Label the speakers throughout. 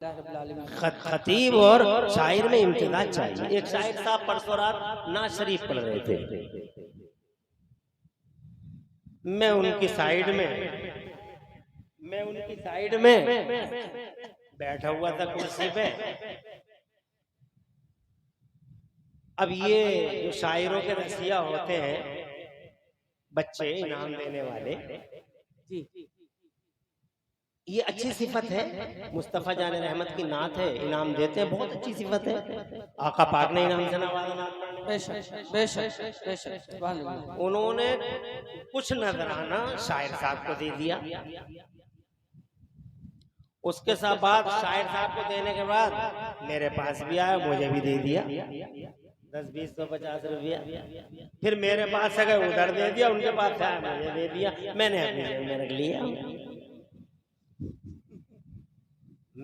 Speaker 1: खतीब और शायर में इम्तियाज चाहिए। एक शायर साहब परसों रात नाज शरीफ पढ़ रहे थे, मैं उनकी साइड में बैठा हुआ था कुर्सी पे। अब ये जो शायरों के रसिया होते हैं, बच्चे इनाम देने वाले, ये अच्छी सिफत है। मुस्तफा जान रहमत की नात है, इनाम देते हैं, बहुत अच्छी सिफत है। आका पाक ने इनाम से नवाजा। उन्होंने कुछ नजराना शायर साहब को दे दिया। उसके साथ बाद शायर साहब को देने के बाद मेरे पास भी आया, मुझे भी दे दिया 10, 20, 100, 50 रुपया। फिर मेरे पास से गए, उधर दे दिया, उनके पास आया, मुझे दे दिया। मैंने अपनी जेब में रख लिया।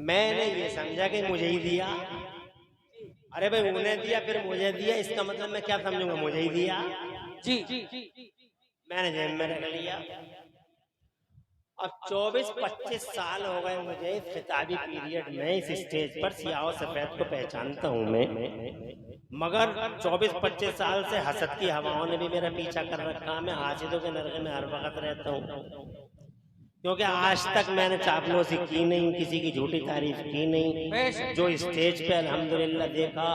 Speaker 1: मैंने ये समझा कि मुझे ही दिया। अरे भाई, उन्हें दिया फिर मुझे दिया, इसका मतलब मैं क्या समझूंगा, मुझे ही दिया जी। मैंने जेब में रख लिया। अब 24-25 साल हो गए मुझे इस खिताबी पीरियड में, इस स्टेज पर सियाह सफेद को पहचानता हूं मैं, मगर 24-25 साल से हसद की हवाओं ने भी मेरा पीछा कर रखा। मैं हासिदों के नरगे में हर वक्त रहता हूँ, क्योंकि आज तक मैंने चापलूसी की नहीं, किसी की झूठी तारीफ की नहीं। जो स्टेज पे अल्हम्दुलिल्लाह देखा,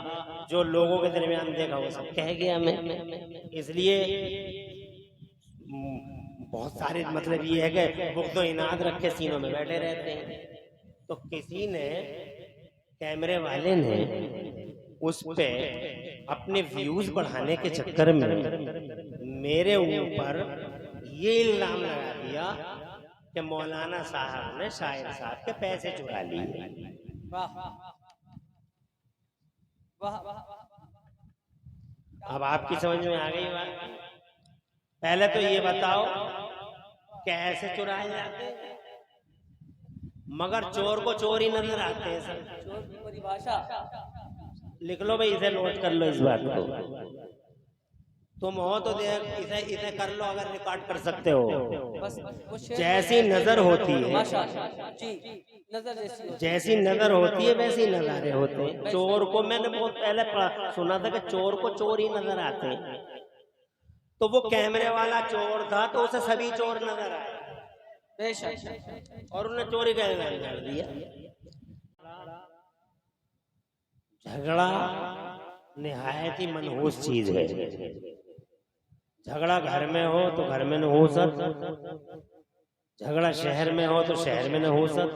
Speaker 1: जो लोगों के दरमियान देखा, वो सब कह गया मैं। इसलिए बहुत सारे मतलब ये है कि बुग़्ज़ इनाद रख के सीनों में बैठे रहते हैं। तो किसी ने, कैमरे वाले ने उस पे अपने व्यूज बढ़ाने के चक्कर में मेरे ऊपर ये इल्जाम लगा दिया कि मौलाना साहब ने शायर साहब के पैसे चुरा लिए। अब आपकी समझ में आ गई बात। पहले तो ये बताओ कैसे चुराए जाते हैं, मगर चोर को चोर ही नजर आते हैं सर। चोर की परिभाषा लिख लो भाई, इसे नोट कर लो इस बात को। तुम हो तो देख, इसे कर लो, अगर रिकॉर्ड कर सकते हो। जैसी नजर होती है, जैसी नजर होती है वैसी नजारे होते हैं। चोर को मैंने बहुत पहले सुना था कि चोर को चोर ही नजर आते हैं। तो वो कैमरे वाला चोर था, तो उसे सभी चोर नजर आए और उन्हें चोरी का इल्जाम कर दिया। झगड़ा निहायत ही मनहूस चीज है। झगड़ा घर में हो तो घर में नहूसत, झगड़ा शहर में हो तो शहर में नहूसत,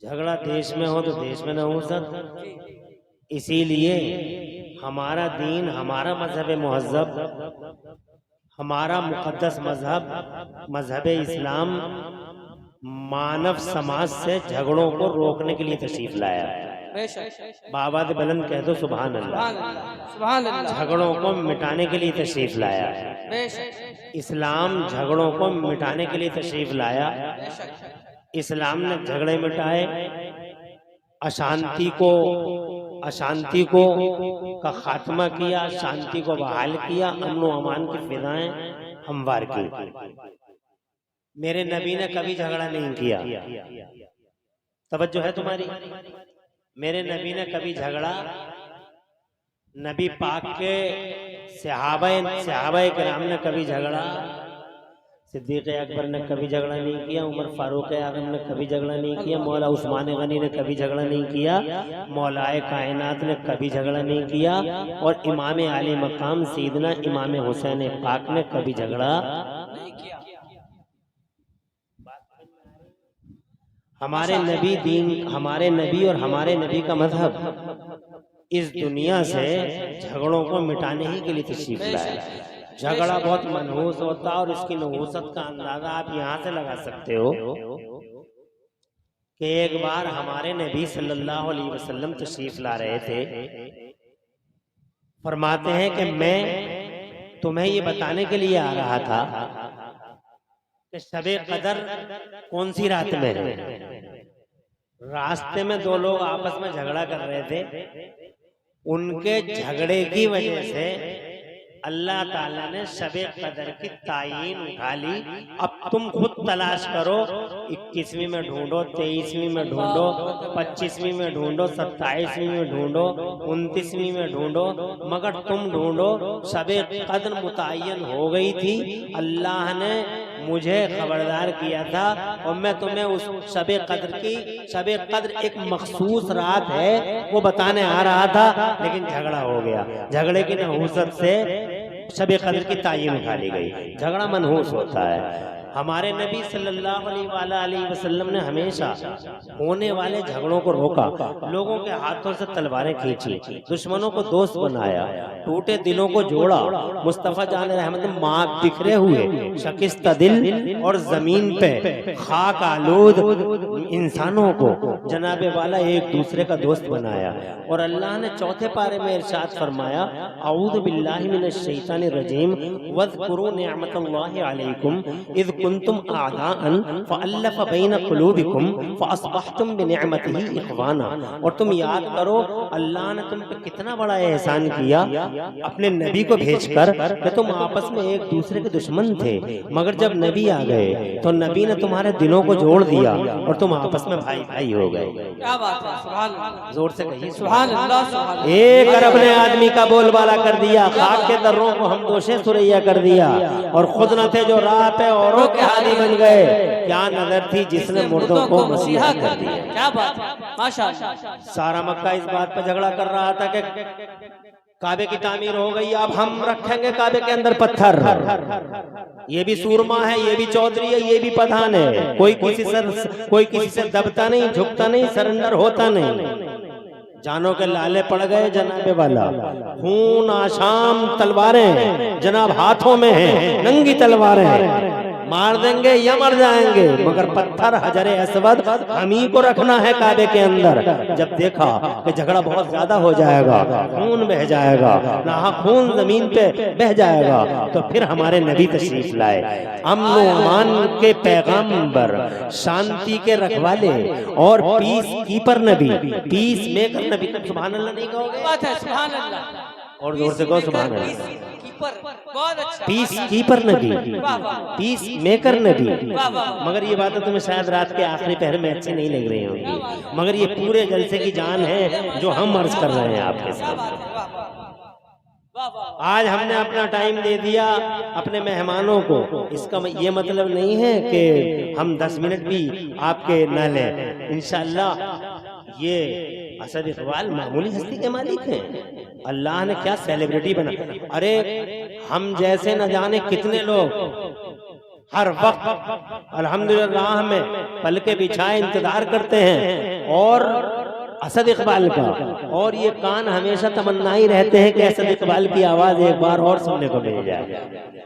Speaker 1: झगड़ा देश में हो तो देश में नहूसत। इसीलिए हमारा दीन, हमारा मजहब मुहज़्ज़ब, हमारा मुक़द्दस मजहब, मजहब इस्लाम मानव समाज से झगड़ों को रोकने के लिए तशरीफ लाया है। बाबा दे बुलंद कह दो सुभान अल्लाह। झगड़ों को मिटाने के लिए तशरीफ लाया है। इस्लाम झगड़ों को मिटाने के लिए तशरीफ लाया। इस्लाम ने झगड़े मिटाए, अशांति को का खात्मा किया, शांति को बहाल किया, अमन व अमान की फिजाएं हमवार की। मेरे नबी ने कभी झगड़ा नहीं किया। तवज्जो है तुम्हारी? मेरे नबी ने कभी झगड़ा, नबी पाक के सहाबाए किराम ने कभी झगड़ा, सिद्दीक़ अकबर ने कभी झगड़ा नहीं किया, उमर फारूक आज़म ने कभी झगड़ा नहीं किया, मौला उस्मान गनी ने कभी झगड़ा नहीं किया, मौलाए कायनात ने कभी झगड़ा नहीं किया, और इमाम आली मकाम सैयदना इमाम हुसैन पाक ने कभी झगड़ा नहीं किया। हमारे नबी और हमारे नबी का मजहब इस दुनिया से झगड़ों को मिटाने ही के लिए तशरीफ लाया। झगड़ा बहुत मनहूस होता है, और इसकी नहूसत का अंदाजा आप यहाँ से लगा सकते हो कि एक बार हमारे नबी सल्लल्लाहु अलैहि वसल्लम तशरीफ ला रहे थे। फरमाते हैं कि मैं तुम्हें ये बताने के लिए आ रहा था कि शबे कदर कौन सी रात में है। रास्ते में दो लोग आपस में झगड़ा कर रहे थे। उनके झगड़े की वजह से अल्लाह ताला ने शबे कदर की तायीन उठा ली। अब तुम खुद तलाश करो, 21वीं में ढूंढो, 23वीं में ढूंढो, 25वीं में ढूंढो, 27वीं में ढूंढो, 29वीं में ढूंढो, मगर तुम ढूंढो शबे कदर मुतय्यन हो गई थी। अल्लाह ने मुझे खबरदार किया था और मैं तुम्हें उस शबे कद्र एक मखसूस रात है वो बताने आ रहा था, लेकिन झगड़ा हो गया। झगड़े की नहूसत से शबे कद्र की तायीन उठा ली गई। झगड़ा मनहूस होता है। हमारे नबी सल्लल्लाहु अलैहि वसल्लम ने हमेशा होने वाले झगड़ों को रोका, लोगों के हाथों से तलवारें खींची, दुश्मनों को दोस्त बनाया, टूटे दिलों को जोड़ा। मुस्तफा जान रहमत माँ बिखरे हुए शकिस्ता दिल और जमीन पे खाक आलूद इंसानों को जनाबे वाला एक दूसरे का दोस्त बनाया। और अल्लाह ने चौथे पारे में इरशाद फरमाया, अऊज़ु बिल्लाहि मिनश शैतानिर रजीम वज़कुरू निअमतल्लाहि अलैकुम इज़ कुंतुम आदाअन फ़अल्लफ़ बैन क़ुलूबिकुम फ़अस्बहतुम बिनिअमतिही इख़वाना। और तुम याद करो अल्लाह ने तुम पे कितना बड़ा एहसान किया अपने नबी को भेजकर कि तुम आपस में एक दूसरे के दुश्मन थे, मगर जब नबी आ गए तो नबी ने तुम्हारे दिलों को जोड़ दिया और तुम आपस में भाई भाई हो गए।
Speaker 2: क्या बात है, सुभान अल्लाह,
Speaker 1: जोर से कहिए
Speaker 2: सुभान अल्लाह, सुभान अल्लाह।
Speaker 1: एक अरब ने आदमी का बोलबाला कर दिया, खाक के दर्रों को हम दोषे सुरैया कर दिया, और खुद न थे जो राह पे औरों के हादी बन गए। क्या नजर थी जिसने मुर्दों को मसीहा कर दिया।
Speaker 2: क्या बात है, माशाअल्लाह।
Speaker 1: सारा मक्का इस बात पर झगड़ा कर रहा था कि काबे की तामीर हो गई, अब हम रखेंगे काबे के अंदर पत्थर। ये भी सूरमा है, ये भी चौधरी है, ये भी पठान है, कोई किसी से दबता नहीं, झुकता नहीं, सरेंडर होता नहीं। जानों के लाले पड़ गए जनाबे वाला, खून आशाम तलवारें जनाब हाथों में हैं, नंगी तलवारें, मार देंगे या मर जाएंगे, मगर पत्थर हजरे असवद हम ही को रखना है काबे के अंदर। जब देखा कि झगड़ा बहुत ज्यादा हो जाएगा, खून बह जाएगा, ना खून जमीन पे बह जाएगा, तो फिर हमारे नबी तशरीफ लाए, अमन व अमान के पैगंबर, शांति के रखवाले और पीस कीपर नबी, पीस मेकर नबी। सुभान अल्लाह नहीं कहोगे?
Speaker 2: बात है, सुभान अल्लाह।
Speaker 1: और जोर से कहो सुभान अल्लाह।
Speaker 2: बहुत अच्छा,
Speaker 1: पीस कीपर नबी, पीस मेकर नबी। मगर ये बातें तुम्हें शायद रात के आखिरी पहर में अच्छी नहीं लग रही होंगी, मगर ये पूरे जलसे की जान है जो हम अर्ज कर रहे हैं आपके साथ। आज हमने अपना टाइम दे दिया अपने मेहमानों को, इसका ये मतलब नहीं है कि हम 10 मिनट भी आपके न लें। इंशाअल्लाह ये असद इकबाल मामूली हस्ती के मालिक हैं। अल्लाह ने क्या सेलिब्रिटी बना। अरे हम जैसे न जाने कितने लोग हर वक्त अल्हम्दुलिल्लाह में पल के बिछाए इंतजार करते हैं और असद इकबाल का, और ये कान हमेशा तमन्ना ही रहते हैं कि असद इकबाल की आवाज एक बार और सुनने को मिल जाए।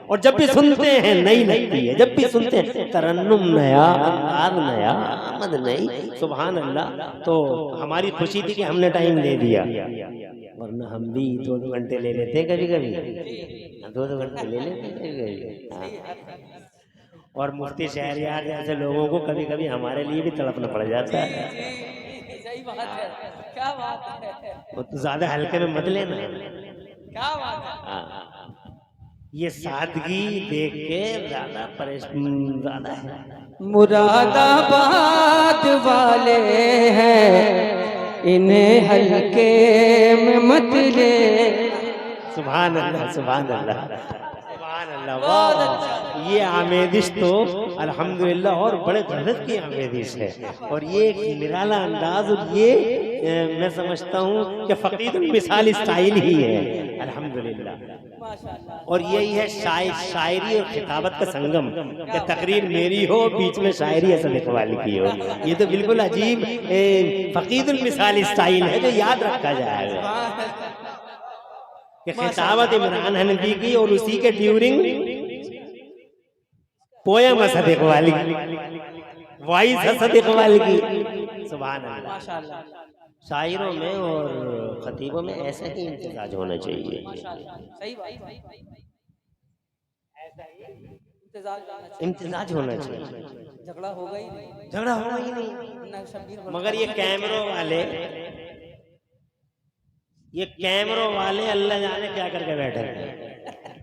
Speaker 1: और जब भी सुनते हैं नई लगती है, जब भी सुनते हैं तरन्नुम नया, अंदाज नया, आमद नई। सुभान अल्लाह। तो हमारी खुशी थी कि हमने टाइम दे दिया, वरना हम भी 2-2 घंटे ले लेते हैं कभी कभी, 2-2 घंटे ले लेते हैं कभी कभी। और मुफ्ती शहरियार जैसे लोगों को कभी कभी हमारे लिए भी तड़पना पड़ जाता है।
Speaker 2: सही बात है, क्या बात है,
Speaker 1: वो तो ज्यादा हल्के में मत लेना।
Speaker 2: क्या बात है।
Speaker 1: ये सादगी देख के ज्यादा परेशान ज्यादा है।
Speaker 2: मुरादाबाद वाले हैं, इन्हें हल्के में मत ले।
Speaker 1: सुभान अल्लाह, सुभान अल्लाह, सुभान अल्लाह। वाह, ये आमेदिश तो अल्हम्दुलिल्लाह और बड़े गजब की आमेदिश है, और ये एक निराला अंदाज, और ये मैं समझता हूँ कि फकीरुल मिसाल स्टाइल ही है अल्हम्दुलिल्लाह। और यही है शायरी और खिताबत का संगम, कि तकरीर मेरी हो, बीच में शायरी असद इकबाल की हो। ये तो बिल्कुल अजीब फकीरुल मिसाल स्टाइल है जो याद रखा जाएगा कि खिताबत इमरान हनफी की और उसी के ड्यूरिंग पोयम असद इकबाल की, वॉइस असद इकबाल की। सुभान अल्लाह। शायरों में और खतीबों में ऐसा ही इम्तिजाज होना चाहिए।
Speaker 2: सही बात,
Speaker 1: इम्तिजाज होना चाहिए।
Speaker 2: झगड़ा होगा ही नहीं,
Speaker 1: झगड़ा होगा ही नहीं। मगर ये कैमरों वाले अल्लाह जाने क्या करके बैठे हैं।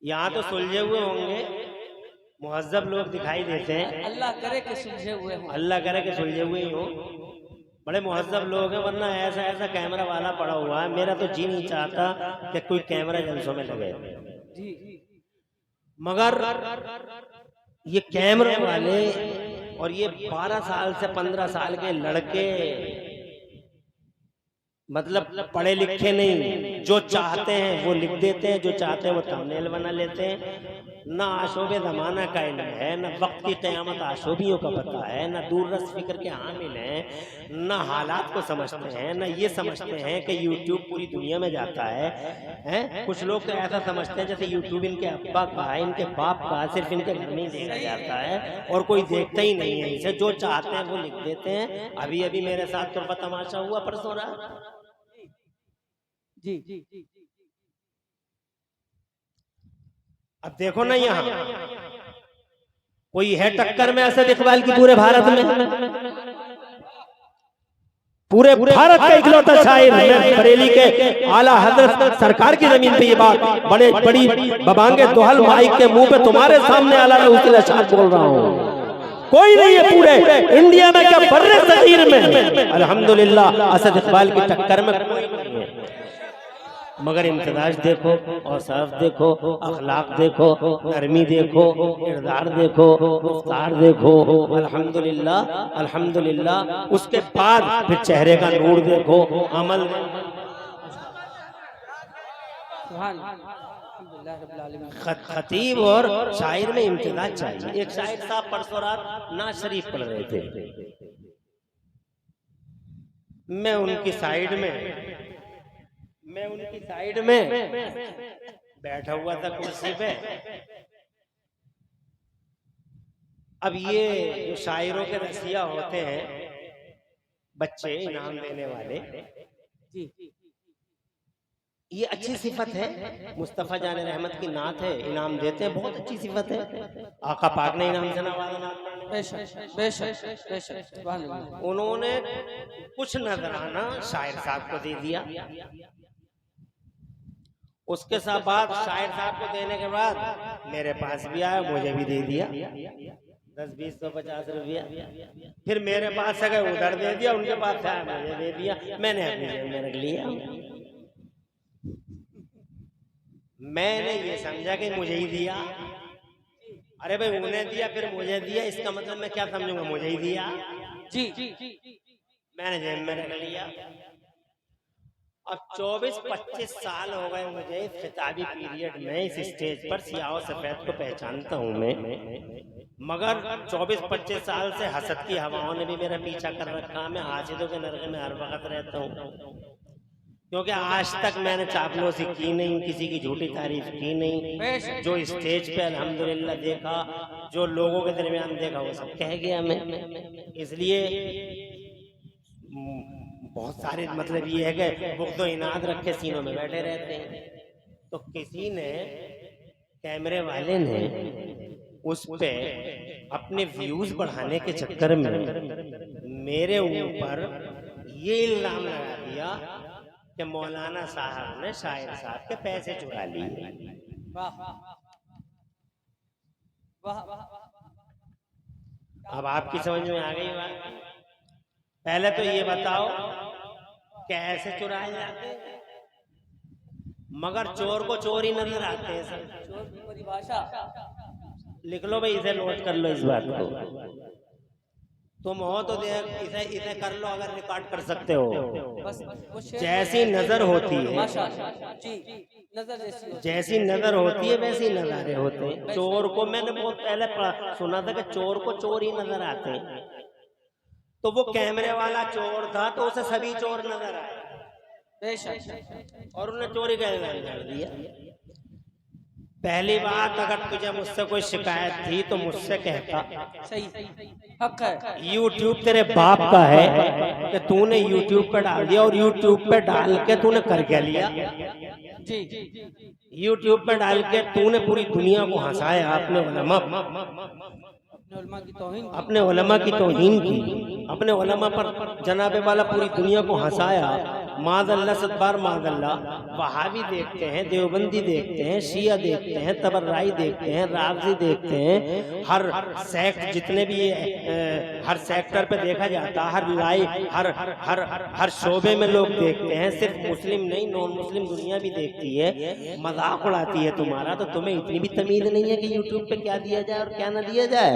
Speaker 1: यहाँ तो सुलझे हुए होंगे, मुहज्जब लोग दिखाई देते हैं।
Speaker 2: अल्लाह करे कि सुलझे हुए हों।
Speaker 1: अल्लाह करे कि सुलझे हुए ही हो, बड़े मुहज्जब लोग हैं, वरना ऐसा ऐसा कैमरा वाला पड़ा हुआ है। मेरा तो जी नहीं चाहता कि कोई कैमरा जलसों में लगे, मगर ये कैमरे वाले और ये 12 साल से 15 साल के लड़के मतलब पढ़े लिखे नहीं, जो चाहते हैं वो लिख देते हैं, जो चाहते हैं वो थंबनेल बना लेते हैं। ना आशोबे जमाना का इल्म है, ना वक्त की क़यामत आशोबियों का पता है, ना दूररस फिक्र के हामिल हैं, ना हालात को समझते हैं, ना ये समझते हैं कि यूट्यूब पूरी दुनिया में जाता है? कुछ लोग तो ऐसा समझते हैं जैसे यूट्यूब इनके अब्बा का है, इनके बाप का, सिर्फ इनके घर में ही देखा जाता है और कोई देखता ही नहीं है इसे। जो चाहते हैं वो लिख देते हैं। अभी अभी मेरे साथ तो तमाशा हुआ परसों रात।
Speaker 2: जी
Speaker 1: अब देखो ना, यहाँ कोई है टक्कर में असद इकबाल की पूरे भारत में? पूरे भारत का इकलौता शायर है। बरेली के आला हजरत सरकार की जमीन पे ये बात बड़े बड़ी बबांगे दोहल माइक के मुंह पे तुम्हारे सामने आला बोल रहा हूँ। कोई नहीं है पूरे इंडिया में, क्या बर्रे सगीर में अल्हम्दुलिल्लाह असद इकबाल की टक्कर में कोई नहीं है। मगर इम्तियाज देखो, औसाफ देखो, अखलाक देखो, नरमी देखो, किरदार देखो, गुफ्तार देखो, अल्हम्दुलिल्लाह अल्हम्दुलिल्लाह। उसके बाद फिर चेहरे का नूर देखो, अमल। खतीब और शायर में इम्तियाज चाहिए। एक शायर साहब परसों रात नाज शरीफ पढ़ रहे थे, मैं उनकी साइड में बैठा हुआ था कुर्सी पे। अब ये जो शायरों के रसिया होते हैं, बच्चे इनाम देने वाले, ये अच्छी सिफत है। मुस्तफा जान रहमत की नात है, इनाम देते हैं, बहुत अच्छी सिफत है। आका पाक ने इनाम से नवाजा। उन्होंने कुछ नजराना शायर साहब को दे दिया। उसके साथ बाद शायर साहब को देने के बाद मेरे पास भी आया, मुझे भी दे दिया 10, 20, 100, 50 रुपया। फिर मेरे पास से गए उधर दे दिया, उनके पास से आया मुझे दे दिया, मैंने अपनी जेब में रख लिया। मैंने ये समझा कि मुझे ही दिया। अरे भाई, उन्हें दिया फिर मुझे दिया, इसका मतलब मैं क्या समझूंगा? मुझे ही दिया। मैंने जेब में रख लिया। अब 24-25 साल हो गए मुझे इस खिताबी पीरियड में, इस स्टेज पर सियाह सफेद को पहचानता हूं मैं, मगर 24-25 साल से हसद की हवाओं ने भी मेरा पीछा कर रखा। मैं हासिदों के नरगे में हर वक्त रहता हूँ, क्योंकि आज तक मैंने चापलूसी की नहीं, किसी की झूठी तारीफ की नहीं। जो स्टेज पे अल्हम्दुलिल्लाह देखा, जो लोगों के दरमियान देखा, वो सब कह गया मैं। इसलिए बहुत सारे मतलब ये है कि बुग़्ज़ इनाद रख के सीनों में बैठे रहते हैं। तो किसी ने, कैमरे वाले ने उस पे अपने व्यूज बढ़ाने के चक्कर में मेरे ऊपर ये इल्जाम लगा दिया कि मौलाना साहब ने शायर साहब के पैसे चुरा लिए। अब आपकी समझ में आ गई बात? पहले तो ये बताओ कैसे चुराए जाते हैं? मगर चोर को चोर ही नजर आते हैं सर।
Speaker 2: चोर की परिभाषा
Speaker 1: लिख लो भाई, इसे नोट कर लो इस बात को। तुम हो तो इसे कर लो, अगर रिकॉर्ड कर सकते हो। जैसी नजर होती है, जैसी नजर होती है वैसी नजारे होते हैं। चोर को मैंने बहुत पहले सुना था कि चोर को चोर ही नजर आते हैं। तो वो कैमरे वाला चोर था, तो उसे सभी चोर नजर आए और उन्हें चोरी का इल्जाम कर दिया। पहली बात, अगर तुझे मुझसे कोई शिकायत थी तो मुझसे कहता।
Speaker 2: सही हक है।
Speaker 1: यूट्यूब तेरे बाप का है कि तूने यूट्यूब पे डाल दिया, और यूट्यूब पे डाल के तूने कर क्या लिया? यूट्यूब पे डाल के तूने पूरी दुनिया को हंसाया। अपने उलमा की तौहीन की, अपने उलमा पर जनाबे वाला पूरी दुनिया को हंसाया। मादल्ला सतबार मादल्ला, वहाबी देखते हैं, देवबंदी देखते हैं, शिया देखते हैं, तबर्राई देखते हैं, राफजी देखते हैं, हर सेक्ट जितने भी हर सेक्टर पे देखा जाता, हर लाई हर हर हर शोबे में लोग देखते हैं। सिर्फ मुस्लिम नहीं, नॉन मुस्लिम दुनिया भी देखती है, मजाक उड़ाती है तुम्हारा। तो तुम्हें इतनी भी तमीज नहीं है कि यूट्यूब पे क्या दिया जाए और क्या ना दिया जाए।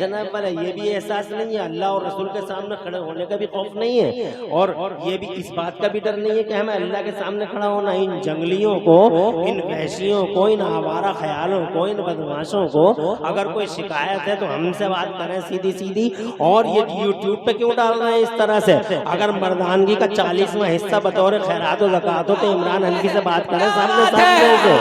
Speaker 1: जनाब वाला ये भी एहसास नहीं है, अल्लाह और रसूल के सामने खड़े होने का भी खौफ नहीं है, और ये भी इस बात का भी डर नहीं है कि हमें अल्लाह के सामने खड़ा होना। इन जंगलियों को, इन वहशियों को, इन आवारा ख्यालों को, इन बदमाशों को अगर कोई शिकायत है तो हमसे बात करें सीधी सीधी। और ये यूट्यूब पे क्यों डाल रहे हैं इस तरह से? अगर मर्दानगी का 40वां हिस्सा बतौर खैरात और ज़कात हो तो इमरान हनफी से बात करें सामने सामने से।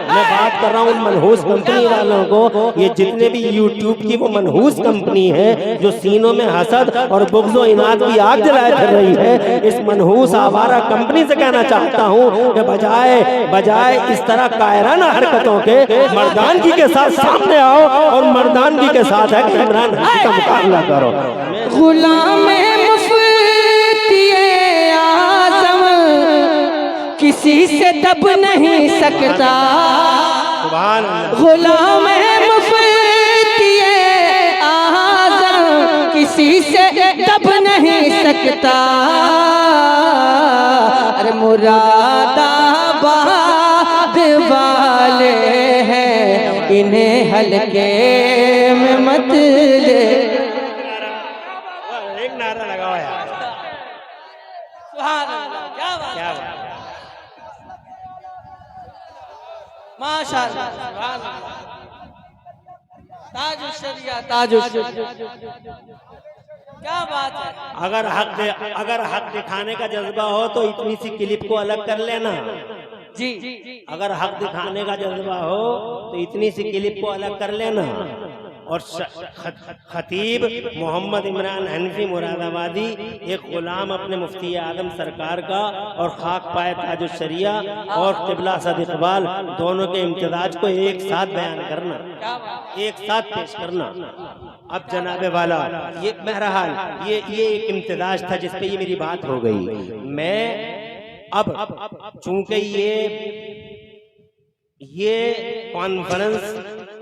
Speaker 1: मैं बात कर रहा हूँ उन मनहूस कंपनी वालों को। ये जितने भी यूट्यूब की वो मनहूस कंपनी है जो सीनों में हसद और बुग़्ज़ और इनाद की आग जलाए फिर रही है, इस मनहूस आवारा कंपनी से कहना चाहता हूँ कि बजाय इस तरह कायराना हरकतों के मर्दानगी के साथ सामने आओ और मर्दानगी के साथ है कि इमरान हनफी का मुकाबला करो।
Speaker 2: गुलाम मुफ्ती आज़म किसी से दब नहीं सकता, गुलाम मुफ्ती आज़म किसी से दब नहीं सकता। अरे मुरादाबाद वाले हैं, इन्हें हल्के में मत ले।
Speaker 1: एक नारा लगाओ यार,
Speaker 2: सुभान अल्लाह, क्या बात
Speaker 1: क्या
Speaker 2: है, माशाअल्लाह, सुभान अल्लाह, ताजुश शरिया, ताजुश, क्या बात है।
Speaker 1: अगर हक दिखाने का जज्बा हो तो इतनी सी क्लिप को अलग कर लेना
Speaker 2: जी।
Speaker 1: अगर हक दिखाने का जज्बा हो तो इतनी सी क्लिप को अलग कर लेना। और खतीब मोहम्मद इमरान हनफी मुरादाबादी एक गुलाम अपने मुफ्ती आदम सरकार का और खाक पाए ताजुश शरिया और क़िबला सद इकबाल दोनों के इम्तिजाज को एक साथ बयान करना, एक साथ पेश करना। अब जनाबे वाला ये बहरहाल ये एक इम्तिजाज था जिस पे ये मेरी बात हो गई। मैं अब चूंकि ये कॉन्फ्रेंस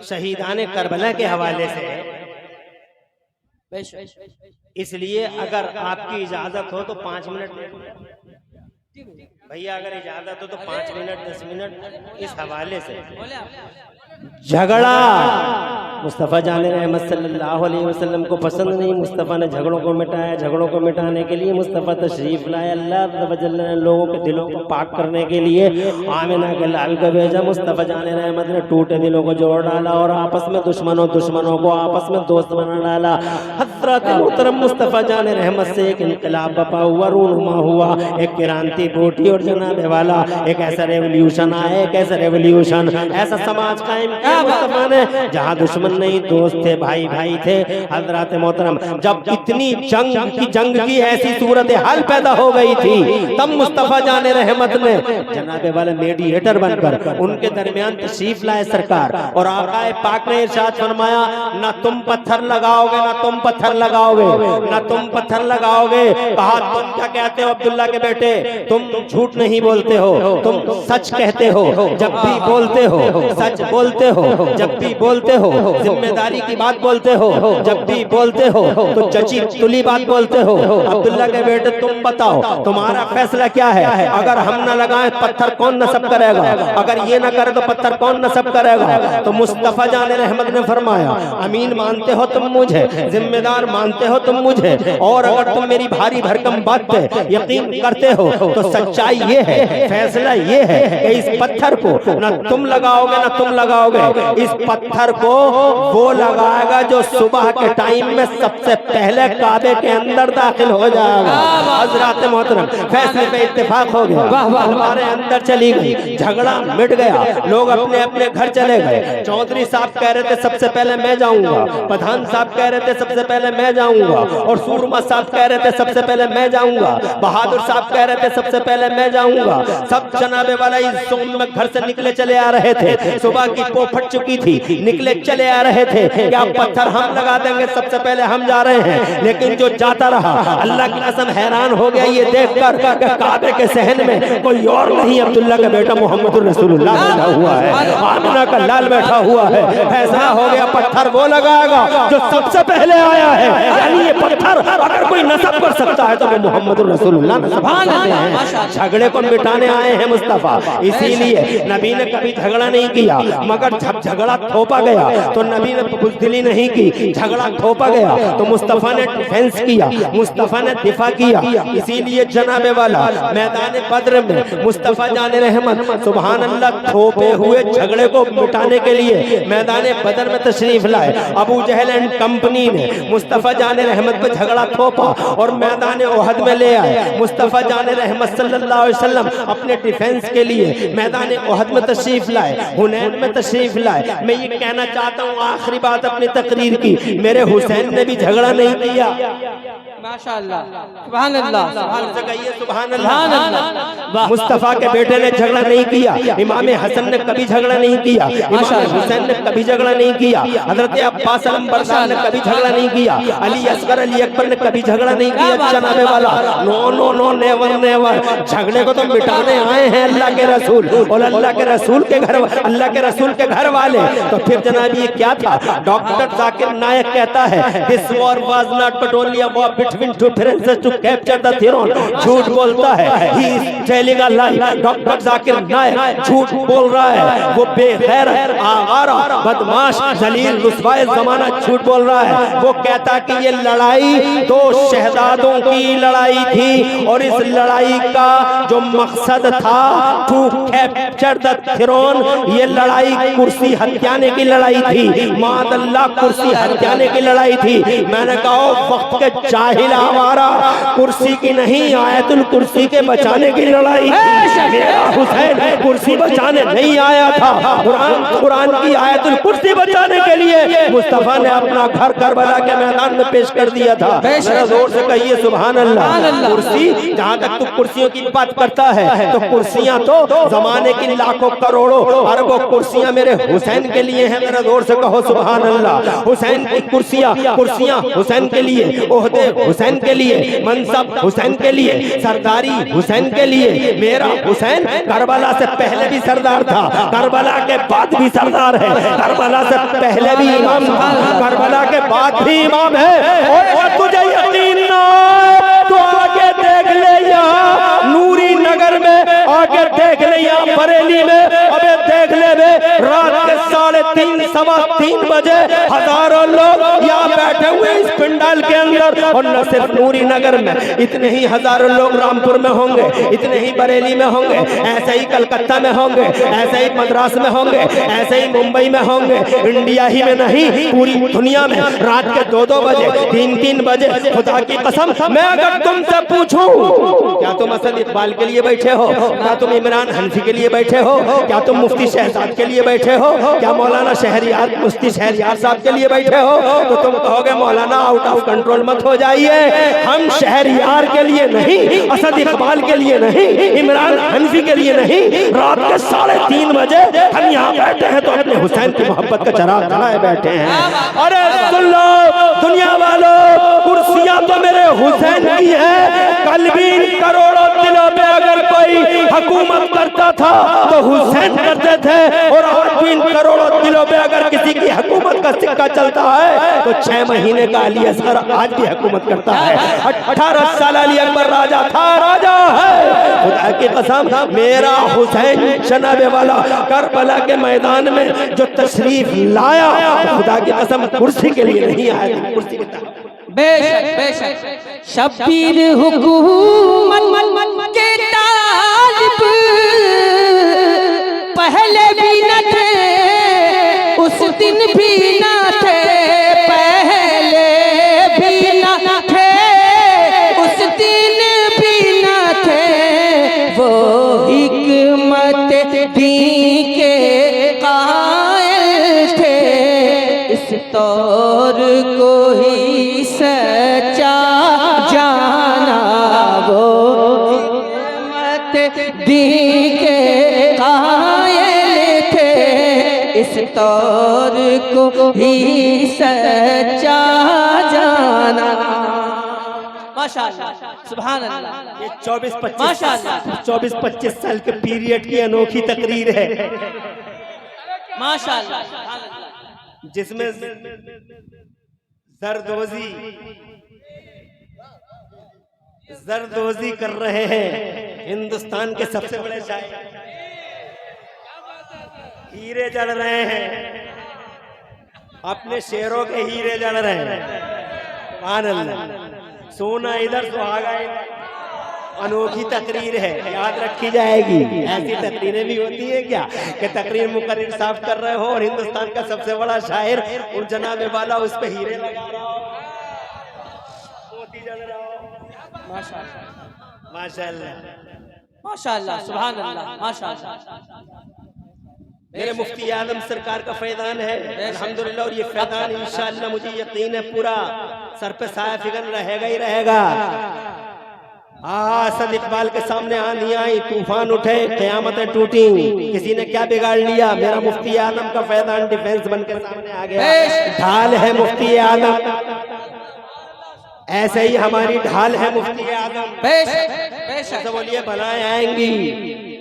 Speaker 1: शहीदान करबला के हवाले से है, इसलिए अगर आपकी इजाजत हो तो 5 मिनट भैया, अगर इजाजत हो तो 5 मिनट 10 मिनट इस हवाले से। झगड़ा मुस्तफ़ा जान रहमत सल्लल्लाहु अलैहि वसल्लम को पसंद नहीं। मुस्तफ़ा ने झगड़ों को मिटाया, झगड़ों को मिटाने के लिए मुस्तफ़ा तशरीफ लाए। अल्लाह तवज्जल ने लोगों के दिलों को पाक करने के लिए आमिना के लाल को भेजा। मुस्तफ़ा जान रहमत ने टूटे दिलों को जोड़ डाला और आपस में दुश्मनों को आपस में दोस्त बना डाला। हज़रत मोहतरम मुस्तफ़ा जान रहमत से एक इनकलाब बपा हुआ, रूनुमा हुआ, एक क्रांति फूटी और जनाबे वाला एक ऐसा रेवोल्यूशन आया, एक ऐसा रेवोल्यूशन, ऐसा समाज कायम किया मुस्तफ़ा ने जहाँ दुश्मन नहीं दोस्त थे, भाई भाई थे। हज़रत मोहतरम जब इतनी जंग की ऐसी सूरत हाल पैदा हो गई थी, तब मुस्तफ़ा जाने रहमत ने जनाबे वाले मीडिएटर बनकर उनके दरमियान तशरीफ लाए सरकार। और आकाए पाक ने इरशाद फरमाया, ना तुम पत्थर लगाओगे, ना तुम पत्थर लगाओगे, ना तुम पत्थर लगाओगे। कहा तुम क्या कहते हो अब्दुल्ला के बेटे, तुम झूठ नहीं बोलते हो, तुम सच कहते हो, जब भी बोलते हो सच बोलते हो, जब भी बोलते हो जिम्मेदारी की बात बोलते हो, जब भी बोलते हो तो जची तुली बात बोलते हो। अब्दुल्ला के बेटे तुम बताओ तुम्हारा फैसला क्या है? अगर हम न लगाएं पत्थर कौन नसब करेगा? अगर ये न करे तो पत्थर कौन नसब करेगा? तो मुस्तफ़ा जान रहमत ने फरमाया, अमीन मानते हो तुम मुझे, जिम्मेदार मानते हो तुम मुझे, और अगर तुम मेरी भारी भरकम बात पे यकीन करते हो तो सच्चाई ये है, फैसला ये है कि इस पत्थर को न तुम लगाओगे न तुम लगाओगे, इस पत्थर को वो लगाएगा जो सुबह के टाइम में सबसे पहले काबे के अंदर दाखिल हो जाएगा। हज़रत मोहतरम फैसले पे इत्तेफाक हो गया, हमारे अंदर चली गई, झगड़ा मिट गया, लोग अपने अपने घर चले गए। चौधरी साहब कह रहे थे सबसे पहले मैं जाऊंगा, प्रधान साहब कह रहे थे सबसे पहले मैं जाऊंगा, और सूरमा साहब कह रहे थे सबसे पहले मैं जाऊंगा, बहादुर साहब कह रहे थे सबसे पहले मैं जाऊंगा। सब जनाबे वाला इस जोन में घर से निकले चले आ रहे थे, सुबह की पो फट चुकी थी, निकले चले आ कह रहे थे कि आप पत्थर हम लगा देंगे, सबसे पहले हम जा रहे हैं। लेकिन जो जाता रहा, अल्लाह की कसम हैरान हो गया ये देखकर कि काबे के सहन में कोई और नहीं, अब्दुल्ला का बेटा मोहम्मद रसूलुल्लाह बैठा हुआ है, आमिना का लाल बैठा हुआ है। फैसला हो गया पत्थर वो लगाएगा जो सबसे पहले आया है। यानी ये पत्थर अगर कोई नसब कर सकता है तो वो मोहम्मद रसूलुल्लाह नसब हैं। झगड़े को मिटाने आए हैं मुस्तफा, इसीलिए नबी ने कभी झगड़ा नहीं किया, मगर जब झगड़ा थोपा गया तो नबी ने बुज़दिली नहीं की। झगड़ा थोपा गया तो मुस्तफा ने डिफेंस किया, मुस्तफा ने दिफा किया। इसीलिए जनाबे वाला मैदान बद्र में मुस्तफा जाने रहमत सुभान अल्लाह थोपे हुए झगड़े को मिटाने के लिए मैदान बद्र में तशरीफ लाए। अबू जहल एंड कंपनी ने मुस्तफा जाने रहमत पे झगड़ा थोपा और मैदान ओहद में ले आए। मुस्तफा जाने रहमत सल्लल्लाहु अलैहि वसल्लम अपने डिफेंस के लिए मैदान ओहद में तशरीफ लाए, हुनैन में तशरीफ लाए। मैं ये कहना चाहता हूँ आखिरी बात अपनी तकरीर की, मेरे हुसैन ने भी झगड़ा नहीं किया।
Speaker 2: माशाअल्लाह, सुभान अल्लाह,
Speaker 1: सुभान अल्लाह। मुस्तफा के बेटे ने झगड़ा नहीं किया, इमाम हसन ने कभी झगड़ा नहीं किया, इमाम हुसैन ने कभी झगड़ा नहीं किया, हजरत अब्बास अलमबरदार ने कभी झगड़ा नहीं किया, अली असगर अली अकबर ने कभी झगड़ा नहीं किया। जनाबे वाला no no no never never. झगड़े को तो मिटाने आए हैं अल्लाह के रसूल और अल्लाह के रसूल के घर, अल्लाह के रसूल के घर वाले। तो फिर जनाब ये क्या था? डॉक्टर जाकिर नायक कहता है this war was not but only a war between two friends to capture the throne. झूठ बोलता है, he is telling a lie. Doctor Zakir Naik झूठ बोल रहा है, वो बेगैरत आवारा बदमाश जलील रुसवाए जमाना झूठ बोल रहा है। वो कहता कि ये लड़ाई दो शहजादों की लड़ाई थी और इस लड़ाई का जो मकसद था टू कैप्चर द थ्रोन, ये लड़ाई कुर्सी हत्याने की लड़ाई थी, मादल्ला कुर्सी हत्याने की लड़ाई थी। मैंने कहा वक्त के जाहिल हमारा कुर्सी की नहीं आयतुल कुर्सी के बचाने की लड़ाई। मेरा हुसैन कुर्सी बचाने नहीं आया था, कुरान की आयतुल कुर्सी बचाने के लिए मुस्तफा ने अपना घर करबला के मैदान में पेश कर दिया था। जरा जोर से कहिए सुभान अल्लाह। कुर्सी, जहाँ तक तू कुर्सियों की बात करता है तो कुर्सियां तो जमाने की लाखों करोड़ों अरबों कुर्सियां मेरे हुसैन के लिए हैं। मेरा जोर से कहो सुभान अल्लाह। हुसैन की कुर्सियां हुसैन के लिए, ओहदे हुसैन के लिए, मनसब हुसैन के लिए, सरदारी हुसैन के लिए। मेरा हुसैन करबला से पहले भी सरदार था, करबला के बाद भी सरदार है, करबला से पहले भी इमाम था, करबला के बाद भी इमाम है। और तुझे यकीन ना तो आगे देख ले, यहाँ नूरी नगर में आगे देख ले, यहाँ बरेली में अबे देख ले बे, रात के 3:30 सवा 3 बजे हजारों लोग यहाँ बैठे हुए इस पंडाल के अंदर। और न सिर्फ नूरी नगर में, इतने ही हजारों लोग रामपुर में होंगे, इतने ही बरेली में होंगे, ऐसे ही कलकत्ता में होंगे, ऐसे ही मद्रास में होंगे, ऐसे ही मुंबई में होंगे। इंडिया ही में नहीं, पूरी दुनिया में रात के 2-2 बजे 3-3 बजे खुदा की कसम मैं अगर तुमसे पूछूं क्या तुम असद इकबाल के लिए बैठे हो, क्या तुम इमरान हनफी के लिए बैठे हो, क्या तुम मुफ्ती शहजाद के लिए बैठे हो, क्या मौलाना शहरियार मुफ्ती शहरियार साहब के लिए बैठे हो, तो तुम कहोगे मौलाना आउट ऑफ कंट्रोल मत हो जाइए। हम शहरियार के लिए नहीं, असद इकबाल के लिए नहीं, इमरान हनफी के लिए नहीं, रात के 3:30 बजे हम यहाँ बैठे हैं तो अपने हुसैन की मोहब्बत का चराग जलाए बैठे हैं। अरे सुन लो दुनिया वालों, कुर्सियां तो मेरे हुसैन की है। कल भी करोड़ों दिलों पे अगर कोई हुकूमत करता था तो हुसैन करते थे, और आज भी करोड़ों दिलों पे अगर किसी की हुकूमत का सिक्का चलता है तो 6 महीने का अली असगर आज भी हुकूमत करता है। 18 साल अली अकबर राजा था, राजा है। खुदा की कसम मेरा हुसैन जनाबे वाला करबला के मैदान में जो तशरीफ लाया, खुदा की कसम कुर्सी के लिए नहीं आया, कुर्सी के लिए।
Speaker 2: बेशक बेशक शब्बीर हुकूमत के तालिब पहले भी न थे, उस दिन भी न थे, पहले भी न थे, उस दिन भी न थे। वो हिकमत दी के कायल थे, इस तौर को ही सच्चा जाना। वो हिकमत दी के कायल थे, इस सितार को ही सच्चा जाना। माशाअल्लाह, सुभान अल्लाह।
Speaker 1: ये 24-25
Speaker 2: माशाअल्लाह।
Speaker 1: 24-25 साल के पीरियड की अनोखी तकरीर है,
Speaker 2: माशाअल्लाह, सुभान अल्लाह।
Speaker 1: जिसमें जरदोजी कर रहे हैं हिंदुस्तान के सबसे बड़े शायर, हीरे जड़ रहे हैं, अपने शेरों के हीरे जड़ रहे हैं। सुभान अल्लाह। सोना इधर सुहागा इधर, अनोखी तकरीर है, याद रखी जाएगी। ऐसी तकरीरें भी होती है क्या कि तकरीर मुकर्रिर साफ कर रहे हो और हिंदुस्तान का सबसे बड़ा शायर उन जनाबे वाला उस पे हीरे लगा रहा हो, मोती जड़ रहा हो।
Speaker 2: माशाअल्लाह,
Speaker 1: माशाअल्लाह,
Speaker 2: माशाअल्लाह, सुभान अल्लाह, माशाअल्लाह।
Speaker 1: मेरे मुफ्ती आलम सरकार का फैजान है अल्हम्दुलिल्लाह, और ये फैजान इंशाअल्लाह मुझे यकीन है पूरा सर पे साया फिगन रहेगा ही रहेगा। असद इकबाल के सामने आंधी आई, तूफान उठे, कयामतें टूटी, किसी ने क्या बिगाड़ लिया? मेरा मुफ्ती आलम का फैजान डिफेंस बन के सामने आ गया। ढाल है मुफ्ती आलम, ऐसे ही हमारी ढाल है मुफ्ती आलम। ऐसे बोलिए भलाएं आएंगी,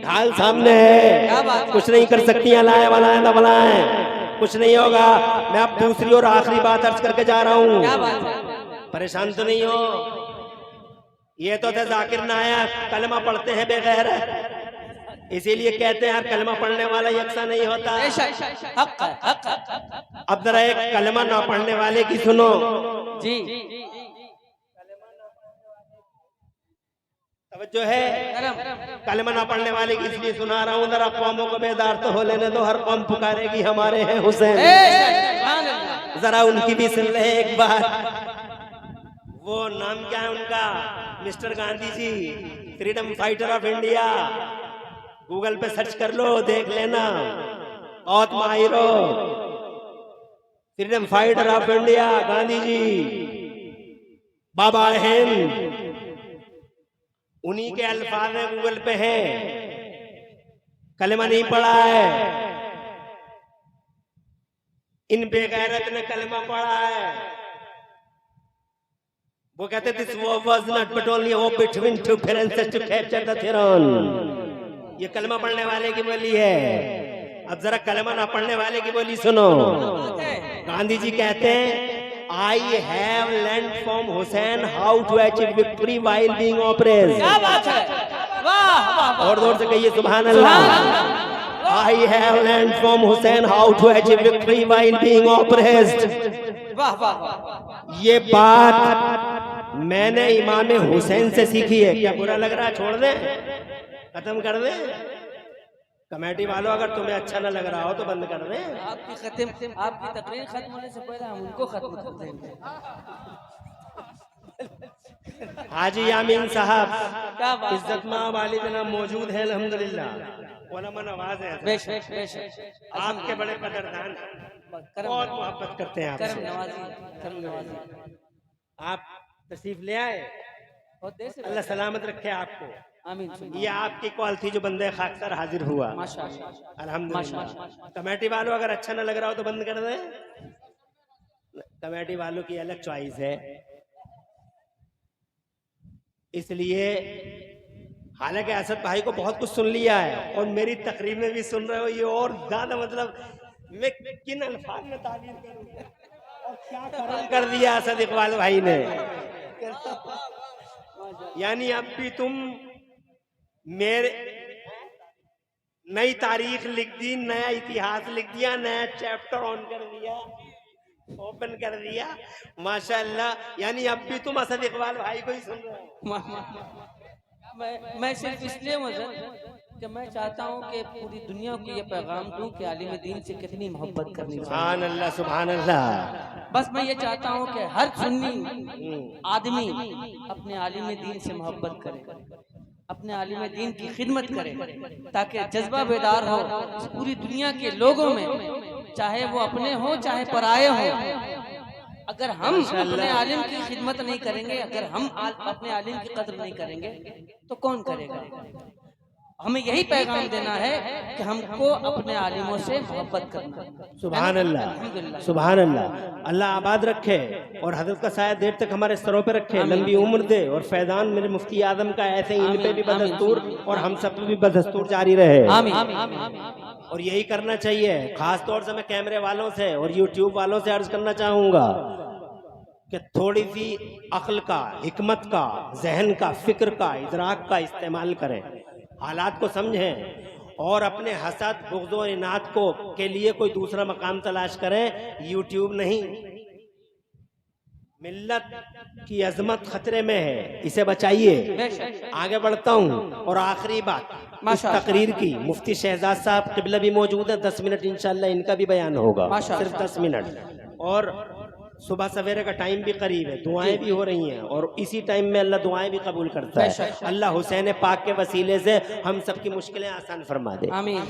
Speaker 1: ढाल सामने है, कुछ नहीं कर सकती अलाए वलाए न वलाए, कुछ नहीं होगा। मैं अब दूसरी और आखिरी बात अर्ज करके जा रहा हूँ, परेशान तो नहीं हो। ये तो थे जाकिर नायक, कलमा पढ़ते हैं बगैर, इसीलिए कहते हैं हर कलमा पढ़ने वाला यकसा नहीं होता। अब जरा एक कलमा ना पढ़ने वाले की सुनो
Speaker 2: जी,
Speaker 1: जो है कलमा ना पढ़ने वाले की इसलिए सुना रहा हूँ, जरा कौमों को बेदार तो हो लेने दो, हर कौम पुकारेगी हमारे हैं हुसैन। जरा उनकी भी सुन ले एक बार। वो नाम क्या है उनका? Mister Gandhi ji, freedom fighter of India. Google पे सर्च कर लो, देख लेना, बहुत माहिर हो। Freedom fighter of India Gandhi ji, बाबा हिंद, उन्हीं के अल्फाज में गूगल पे हैं। कलमा नहीं पढ़ा है, इन बेगैरत ने कलमा पढ़ा है। वो कहते this was not but only hope between two friends to capture the throne. ये कलमा पढ़ने वाले की बोली है। अब जरा कलमा ना पढ़ने वाले की बोली सुनो। गांधी जी कहते हैं I have learned from Hussein how to achieve victory while being oppressed।
Speaker 2: क्या बात है, वाह वाह,
Speaker 1: और जोर से कहिए सुभान अल्लाह। I have learned from Hussein how to achieve victory while being oppressed।
Speaker 2: वाह वाह वाह।
Speaker 1: ये बात मैंने इमाम हुसैन से सीखी है। क्या बुरा लग रहा है? छोड़ दें, खत्म कर दें? कमेटी वालों, अगर तुम्हें अच्छा न लग रहा हो तो बंद कर दें।
Speaker 2: आपकी तकरीर खत्म होने से पहले हम उनको खत्म कर देंगे।
Speaker 1: हाजी यामीन साहब
Speaker 2: क्या बात,
Speaker 1: इज्जत मां वाली जनाब मौजूद है अल्हम्दुलिल्लाह, उलमा नवाज है,
Speaker 2: बेशक बेशक,
Speaker 1: आपके बड़े कदरदान, बहुत मोहब्बत करते हैं
Speaker 2: करम
Speaker 1: आपसे।
Speaker 2: नवाजी, करम नवाजी।
Speaker 1: आप तशरीफ ले आए,
Speaker 2: और देश से
Speaker 1: अल्लाह सलामत रखे आपको।
Speaker 2: आमीन।
Speaker 1: ये आपकी कॉल थी जो बंदे खाकसर हाजिर हुआ
Speaker 2: माशाअल्लाह,
Speaker 1: अल्हम्दुलिल्लाह। कमेटी वालों अगर अच्छा न लग रहा हो तो बंद कर दें, कमेटी वालों की अलग चॉइस है। इसलिए हालांकि असद भाई को बहुत कुछ सुन लिया है और मेरी तकरीर में भी सुन रहे हो, ये और ज्यादा मतलब मैं किन अल्फाज में ताबीर करूं और क्या करम कर दिया असद इकबाल भाई ने। यानी अब भी तुम मेरे नई तारीख लिख दी, नया इतिहास लिख दिया, नया चैप्टर ऑन कर दिया, ओपन कर दिया, माशाअल्लाह। यानी अब भी तुम असद इकबाल भाई को ही सुन रहे हो।
Speaker 2: मैं सिर्फ इसलिए कि मैं चाहता हूं कि पूरी दुनिया को ये पैगाम दूं कि आलिम दीन से कितनी मोहब्बत करनी चाहिए।
Speaker 1: सुभान अल्लाह, सुभान अल्लाह।
Speaker 2: बस मैं ये चाहता हूं कि हर सुन्नी आदमी अपने आलिम दीन से मोहब्बत करे, अपने आलिम दीन की खिदमत करे, ताकि जज्बा बेदार हो पूरी दुनिया के लोगों में, चाहे वो अपने हो चाहे पराये हो। अगर हम अपने आलिम की खिदमत नहीं करेंगे, अगर हम अपने आलिम की कदर नहीं करेंगे तो कौन करेगा? हमें यही पैगाम देना है कि हमको अपने आलिमों से मोहब्बत करना है।
Speaker 1: सुभान अल्लाह,
Speaker 2: अल्हम्दुलिल्लाह।
Speaker 1: सुभान अल्लाह। अल्लाह आबाद रखे और हजरत का साया देर तक हमारे सरों पे रखे, लंबी उम्र दे और फैजान मेरे मुफ्ती आदम का ऐसे इन पे भी बदस्तूर और हम सब पे भी बदस्तूर जारी रहे।
Speaker 2: आमीन।
Speaker 1: और यही करना चाहिए। खास तौर से मैं कैमरे वालों से और यूट्यूब वालों से अर्ज करना चाहूंगा कि थोड़ी सी अक्ल का, हिकमत का, जहन का, फिक्र का, इदराक का इस्तेमाल करें, हालात को समझें और अपने हसद, बुग़्ज़ और इनाद को के लिए कोई दूसरा मकाम तलाश करें, यूट्यूब नहीं। मिल्लत की अजमत खतरे में है, इसे बचाइए। आगे बढ़ता हूँ और आखिरी बात इस तकरीर की, मुफ्ती शहजाद साहब क़िबला भी मौजूद है, 10 मिनट इंशाअल्लाह इनका भी बयान होगा, सिर्फ 10 मिनट। और सुबह सवेरे का टाइम भी करीब है, दुआएं भी हो रही हैं और इसी टाइम में अल्लाह दुआएं भी कबूल करता है। अल्लाह हुसैन पाक के वसीले से हम सबकी मुश्किलें आसान फरमा दे।
Speaker 2: आमीन।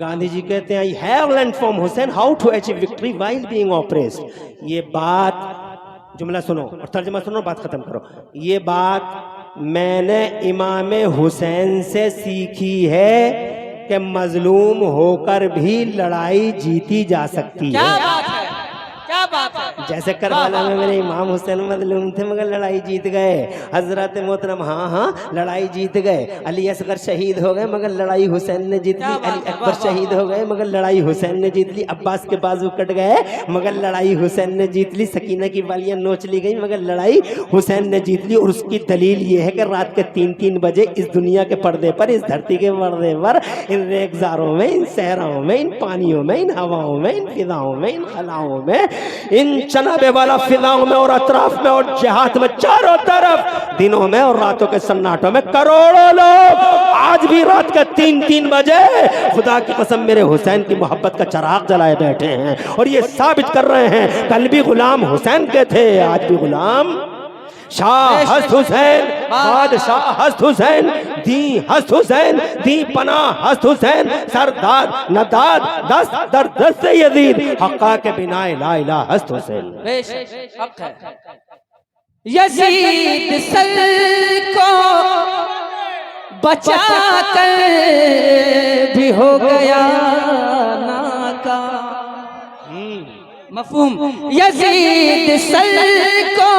Speaker 1: गांधी जी कहते हैं, I have learned from Hussain how to achieve victory while being oppressed. ये बात, जुमला सुनो और तर्जुमा सुनो, बात खत्म करो। ये बात मैंने इमाम हुसैन से सीखी है कि मजलूम होकर भी लड़ाई जीती जा सकती है।
Speaker 2: क्या बात है।
Speaker 1: जैसे करबला में मेरे इमाम हुसैन मजलूम थे मगर लड़ाई जीत गए। हजरत मोहतरम हाँ लड़ाई जीत गए। अली असगर शहीद हो गए मगर लड़ाई हुसैन ने जीत ली। अली अकबर शहीद हो गए मगर लड़ाई हुसैन ने जीत ली। अब्बास के बाजू कट गए मगर लड़ाई हुसैन ने जीत ली। सकीना की बालियां नोच ली गई मगर लड़ाई हुसैन ने जीत ली। और उसकी दलील ये है कि रात के 3-3 बजे इस दुनिया के पर्दे पर, इस धरती के पर्दे पर, इन रेगजारों में, इन सहराओं में, इन पानियों में, इन हवाओं में, इन फिजाओं में, इन खलाओं में, इन चनाबे वाला फिजाओं में और अतराफ में और जिहाद में, चारों तरफ दिनों में और रातों के सन्नाटों में करोड़ों लोग आज भी रात के 3-3 बजे खुदा की कसम मेरे हुसैन की मोहब्बत का चिराग जलाए बैठे हैं और ये साबित कर रहे हैं कल भी गुलाम हुसैन के थे, आज भी गुलाम शाह हस्त हुसैन, बादशाह हस्त हुसैन, दी हस्त हुसैन, दी पनाह हस्त हुसैन, सरदार नदाद दस्त दर दस्त यजीद, हक्का के बिना ला इलाहा हस्त हुसैन।
Speaker 2: यजीद सर को बचा कर भी हो गया नाकाम। मफहूम। यजीद सर को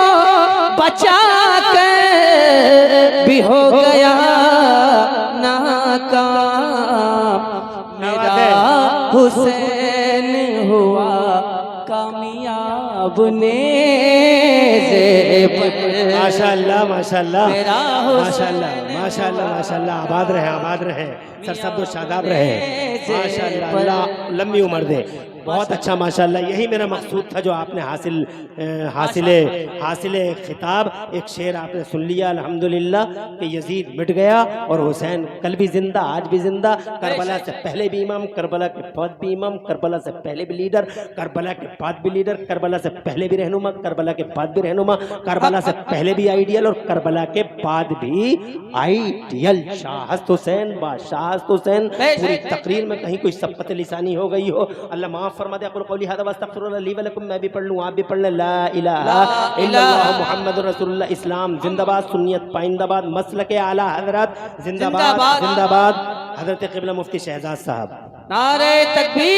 Speaker 2: बचा कर भी हो गया नाकाम। मेरा हुसैन हुआ कामयाब ने।
Speaker 1: माशाअल्लाह माशाअल्लाह माशाअल्लाह माशाअल्लाह माशाअल्लाह। आबाद रहे, आबाद रहे, सरसब्द शादाब रहे। माशाअल्लाह, अल्लाह लंबी उम्र दे। बहुत अच्छा माशाअल्लाह। यही मेरा मकसूद था जो आपने हासिले खिताब, एक शेर आपने सुन लिया अल्हम्दुलिल्लाह कि यजीद मिट गया और हुसैन कल भी जिंदा, आज भी जिंदा। करबला से पहले भी इमाम, करबला के बाद भी इमाम, करबला से पहले भी लीडर, करबला के बाद भी लीडर, करबला से पहले भी रहनुमा, करबला के बाद भी रहनुमा, करबला से पहले भी आइडियल और करबला के बाद भी आइडियल। शाह हस्त हुसैन, बादशाह हस्त हुसैन। पूरी तकरीर में कहीं कोई सबकत लिसानी हो गई हो, अल्लाह माफ फरमा दे। अक़ुलु क़ौली हाज़ा व अस्तग़फ़िरुल्लाह ली व लकुम। मैं भी पढ़ लूँ, आप भी पढ़ लें। ला इलाहा इल्लल्लाह मुहम्मदुर रसूलुल्लाह। इस्लाम जिंदाबाद, सुन्नियत पाइंदाबाद, मसलके आला हज़रत जिंदाबाद जिंदाबाद। हज़रत क़िबला मुफ्ती शहजाद साहब।
Speaker 2: नारे तकबीर।